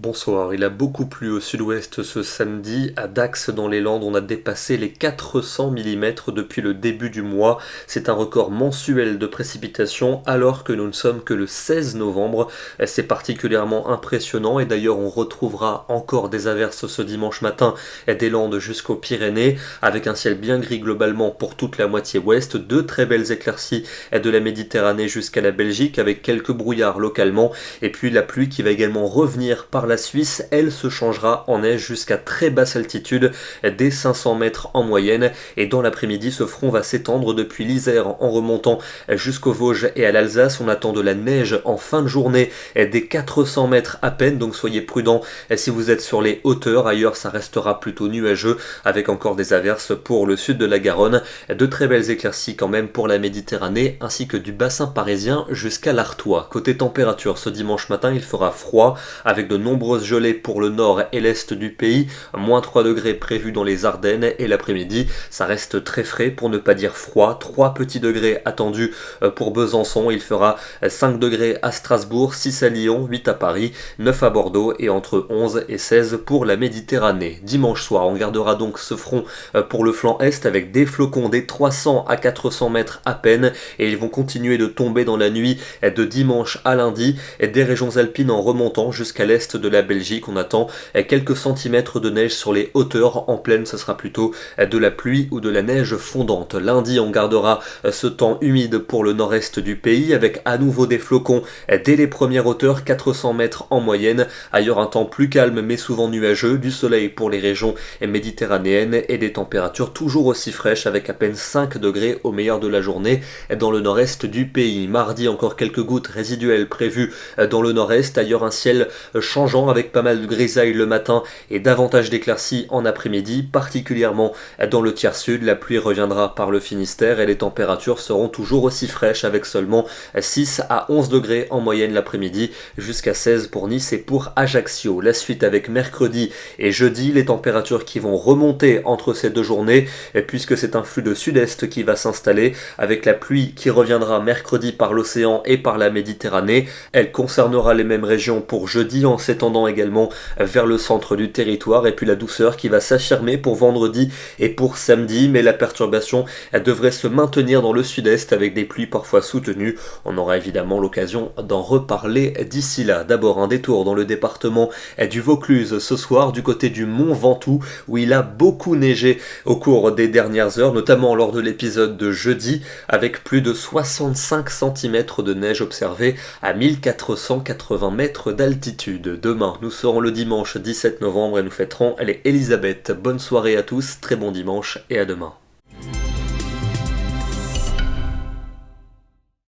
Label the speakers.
Speaker 1: Bonsoir, il a beaucoup plu au sud-ouest ce samedi. À Dax dans les Landes, on a dépassé les 400 mm depuis le début du mois. C'est un record mensuel de précipitations alors que nous ne sommes que le 16 novembre. C'est particulièrement impressionnant et d'ailleurs on retrouvera encore des averses ce dimanche matin des Landes jusqu'aux Pyrénées avec un ciel bien gris globalement pour toute la moitié ouest. De très belles éclaircies de la Méditerranée jusqu'à la Belgique avec quelques brouillards localement et puis la pluie qui va également revenir par la Suisse, elle se changera en neige jusqu'à très basse altitude, des 500 mètres en moyenne, et dans l'après-midi ce front va s'étendre depuis l'Isère en remontant jusqu'aux Vosges et à l'Alsace. On attend de la neige en fin de journée des 400 mètres à peine, donc soyez prudents si vous êtes sur les hauteurs. Ailleurs ça restera plutôt nuageux avec encore des averses pour le sud de la Garonne, de très belles éclaircies quand même pour la Méditerranée ainsi que du bassin parisien jusqu'à l'Artois. Côté température, ce dimanche matin il fera froid avec de nombreuses gelées pour le nord et l'est du pays, moins 3 degrés prévus dans les Ardennes, et l'après-midi ça reste très frais pour ne pas dire froid, 3 petits degrés attendus pour Besançon, il fera 5 degrés à Strasbourg, 6 à Lyon, 8 à Paris, 9 à Bordeaux et entre 11 et 16 pour la Méditerranée. Dimanche soir on gardera donc ce front pour le flanc est avec des flocons des 300 à 400 mètres à peine, et ils vont continuer de tomber dans la nuit de dimanche à lundi et des régions alpines en remontant jusqu'à l'est de la Belgique. On attend quelques centimètres de neige sur les hauteurs. En plaine ce sera plutôt de la pluie ou de la neige fondante. Lundi on gardera ce temps humide pour le nord-est du pays avec à nouveau des flocons dès les premières hauteurs, 400 mètres en moyenne. Ailleurs un temps plus calme mais souvent nuageux, du soleil pour les régions méditerranéennes et des températures toujours aussi fraîches avec à peine 5 degrés au meilleur de la journée dans le nord-est du pays. Mardi encore quelques gouttes résiduelles prévues dans le nord-est. Ailleurs un ciel changeant avec pas mal de grisailles le matin et davantage d'éclaircies en après-midi, particulièrement dans le tiers sud. La pluie reviendra par le Finistère et les températures seront toujours aussi fraîches avec seulement 6 à 11 degrés en moyenne l'après-midi, jusqu'à 16 pour Nice et pour Ajaccio. La suite avec mercredi et jeudi, les températures qui vont remonter entre ces deux journées puisque c'est un flux de sud-est qui va s'installer avec la pluie qui reviendra mercredi par l'océan et par la Méditerranée. Elle concernera les mêmes régions pour jeudi en s'étendant également vers le centre du territoire, et puis la douceur qui va s'affirmer pour vendredi et pour samedi, mais la perturbation devrait se maintenir dans le sud-est avec des pluies parfois soutenues. On aura évidemment l'occasion d'en reparler d'ici là. D'abord un détour dans le département du Vaucluse ce soir du côté du Mont Ventoux où il a beaucoup neigé au cours des dernières heures, notamment lors de l'épisode de jeudi avec plus de 65 cm de neige observée à 1480 mètres d'altitude. Demain, nous serons le dimanche 17 novembre et nous fêterons les Elisabeth. Bonne soirée à tous, très bon dimanche et à demain.